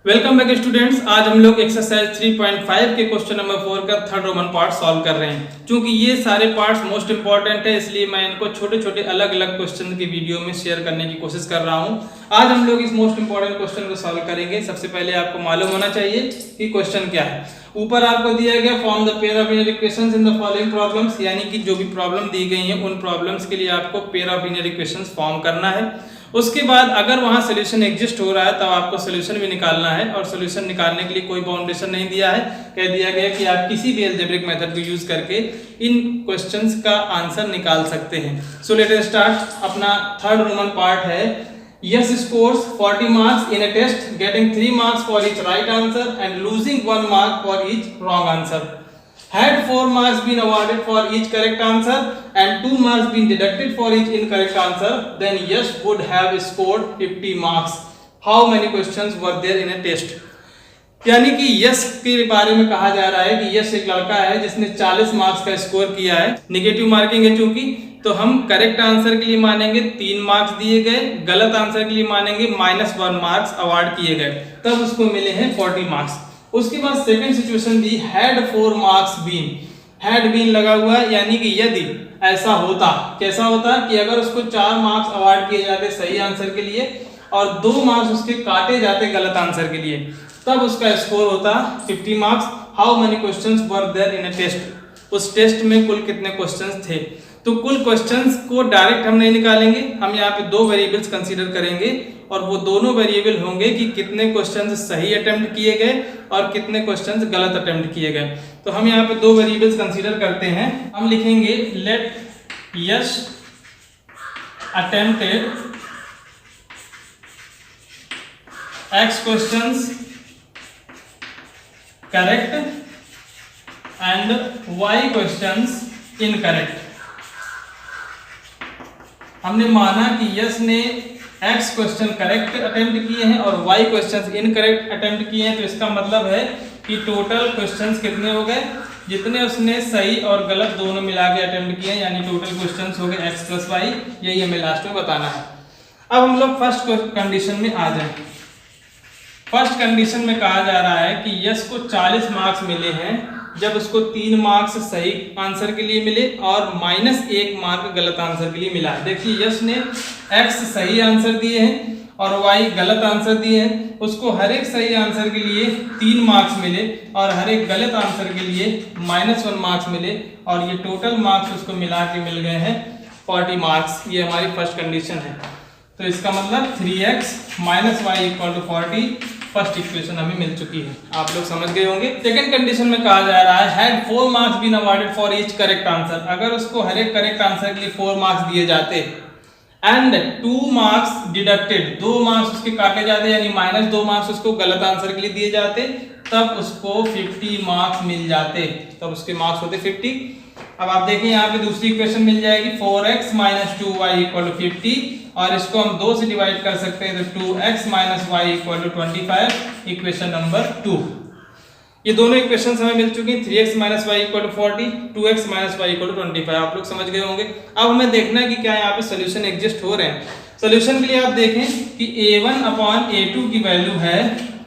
Welcome back students. आज हम लोग एक्सरसाइज 3.5 के क्वेश्चन नंबर 4 का थर्ड रोमन पार्ट सॉल्व कर रहे हैं। क्योंकि ये सारे पार्ट्स मोस्ट इंपॉर्टेंट है, इसलिए मैं इनको छोटे छोटे अलग अलग क्वेश्चन की वीडियो में शेयर करने की कोशिश कर रहा हूँ। आज हम लोग इस मोस्ट इंपॉर्टेंट क्वेश्चन को सॉल्व करेंगे। सबसे पहले आपको मालूम होना चाहिए कि क्वेश्चन क्या है। ऊपर आपको दिया गया form the pair of linear equations in the following problems, यानी कि जो भी प्रॉब्लम दी गई है उन प्रॉब्लम्स के लिए आपको pair of linear equations form करना है। उसके बाद अगर वहां सॉल्यूशन एग्जिस्ट हो रहा है तब आपको सॉल्यूशन भी निकालना है, और सॉल्यूशन निकालने के लिए कोई बाउंडेशन नहीं दिया है। कह दिया गया कि आप किसी भी अलजेब्रिक मेथड को यूज करके इन क्वेश्चंस का आंसर निकाल सकते हैं। So let us start. अपना थर्ड रोमन पार्ट है Yash scores 40 marks in a test getting 3 marks for each right answer and losing 1 mark for each wrong answer. Had 4 marks been awarded for each correct answer and 2 marks been deducted for each incorrect answer, then Yash would have scored 50 marks. How many questions were there in a test? यानी कि यश के बारे में कहा जा रहा है कि यश एक लड़का है जिसने 40 मार्क्स का स्कोर किया है। निगेटिव मार्किंग है चूंकि, तो हम करेक्ट आंसर के लिए मानेंगे 3 मार्क्स दिए गए, गलत आंसर के लिए मानेंगे -1 मार्क्स अवार्ड किए गए, तब उसको मिले हैं 40 मार्क्स। उसके बाद सेकंड सिचुएशन दी had 4 marks been. Had been लगा हुआ है, यानी कि यदि ऐसा होता, कैसा होता कि अगर उसको 4 मार्क्स अवार्ड किए जाते सही आंसर के लिए और 2 मार्क्स उसके काटे जाते गलत आंसर के लिए, तब उसका स्कोर होता 50 marks. How many questions were there in a test? उस टेस्ट में कुल कितने क्वेश्चंस थे? तो कुल क्वेश्चंस को डायरेक्ट हम नहीं निकालेंगे, हम यहाँ पे 2 वेरिएबल्स कंसीडर करेंगे, और वो दोनों वेरिएबल होंगे कि कितने क्वेश्चंस सही अटेम्प्ट किए गए और कितने क्वेश्चंस गलत अटेम्प्ट किए गए। तो हम यहाँ पे 2 वेरिएबल्स कंसीडर करते हैं। हम लिखेंगे let Yash attempted x questions correct and y questions incorrect. हमने माना कि यश ने x क्वेश्चन करेक्ट अटेम्प्ट किए हैं और y क्वेश्चंस इनकरेक्ट अटेम्प्ट किए हैं, तो इसका मतलब है कि टोटल क्वेश्चंस कितने हो गए, जितने उसने सही और गलत दोनों मिला के अटेम्प्ट किए हैं, यानी टोटल क्वेश्चंस हो गए x + y। यही हमें लास्ट में बताना है। अब हम लोग फर्स्ट कंडीशन में आ जाए। फर्स्ट कंडीशन में कहा जा रहा है कि यश को 40 मार्क्स मिले हैं जब उसको 3 मार्क्स सही आंसर के लिए मिले और -1 मार्क गलत आंसर के लिए मिला। देखिए यश ने x सही आंसर दिए हैं और y गलत आंसर दिए हैं। उसको हर एक सही आंसर के लिए 3 मार्क्स मिले और हर एक गलत आंसर के लिए -1 मार्क्स मिले, और ये टोटल मार्क्स उसको मिला के मिल गए हैं 40 मार्क्स। ये हमारी फर्स्ट कंडीशन है। तो इसका मतलब 3x - y = 40 फर्स्ट इक्वेशन हमें मिल चुकी है। आप लोग समझ गए होंगे। सेकंड कंडीशन में कहा जा रहा है had 4 marks been awarded for each correct answer. अगर उसको हर एक करेक्ट आंसर के लिए 4 मार्क्स दिए जाते एंड 2 मार्क्स डिडक्टेड, 2 मार्क्स उसके काटे जाते, यानी -2 मार्क्स उसको गलत आंसर के लिए दिए जाते, तब उसको 50 मार्क्स मिल जाते, तब उसके मार्क्स होते 50। अब आप देखिए यहाँ पे दूसरी इक्वेशन मिल जाएगी 4x - 2y = 50, और इसको हम 2 से डिवाइड कर सकते हैं, तो 2x - y = 25, इक्वेशन नंबर 2। ये दोनों इक्वेशंस हमें मिल चुकी हैं। 3x - y = 40, 2x - y = 25। आप लोग समझ गए होंगे। अब हमें देखना है कि क्या यहाँ पे सोल्यूशन एग्जिस्ट हो रहे हैं। सोल्यूशन के लिए आप देखें कि a1/a2 की वैल्यू है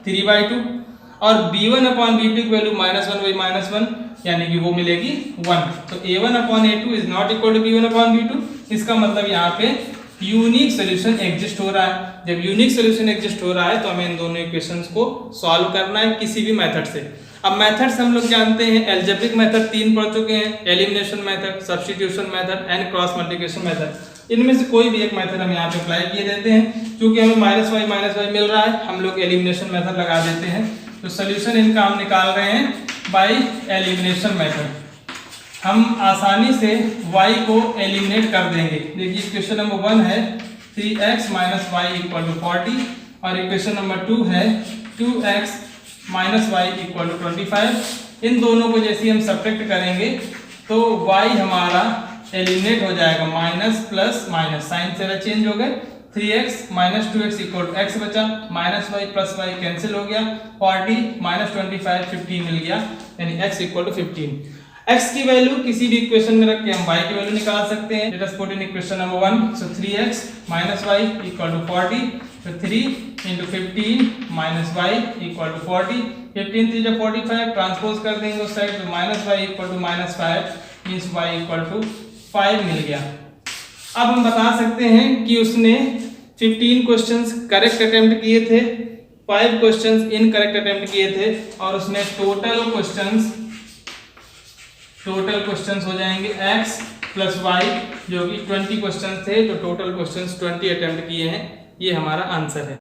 3/2 और b1/b2 की वैल्यू -1/-1, यानी कि वो मिलेगी 1। तो a1/a2 is not equal to b1/b2। इसका मतलब यहाँ पे यूनिक सॉल्यूशन एग्जिस्ट हो रहा है। जब यूनिक सॉल्यूशन एग्जिस्ट हो रहा है तो हमें इन दोनों इक्वेशंस को सॉल्व करना है किसी भी मेथड से। अब मेथड्स हम लोग जानते हैं, अलजेब्रिक मेथड 3 पढ़ चुके हैं, elimination method, substitution method and cross multiplication method. इनमें से कोई भी एक मेथड हम यहाँ पे अप्लाई किए देते हैं। क्योंकि हमें -y मिल रहा है, हम लोग एलिमिनेशन मेथड लगा देते हैं। तो सोल्यूशन इनका हम निकाल रहे हैं बाय एलिमिनेशन मेथड। हम आसानी से y को एलिमिनेट कर देंगे। देखिए इक्वेशन नंबर 1 है 3x - y = 40, और इक्वेशन नंबर 2 है 2x - y = 25। इन दोनों को जैसे हम सब्ट्रैक्ट करेंगे तो y हमारा एलिमिनेट हो जाएगा, माइनस प्लस माइनस, साइन से चेंज हो गए। 3x - 2x = x बचा, -y + y कैंसिल हो गया, 40 - 25 15 मिल गया, यानी x = 15। x की वैल्यू किसी भी इक्वेशन में रख के हम y की वैल्यू निकाल सकते हैं। Let us put in equation number 1। So 3x - y = 40, तो 3 into 15 minus Y equal to 40। 15 3 45, transpose कर देंगे उस साइड तो minus Y equal to minus 5 means Y equal to 5 मिल गया। अब हम बता सकते हैं कि उसने 15 क्वेश्चंस करेक्ट अटेम्प्ट किए थे, 5 क्वेश्चंस इनकरेक्ट अटेम्प्ट किए थे और उसने टोटल क्वेश्चंस हो जाएंगे x प्लस वाई जो कि 20 क्वेश्चंस थे, तो टोटल क्वेश्चंस 20 अटेम्प्ट किए हैं। ये हमारा आंसर है।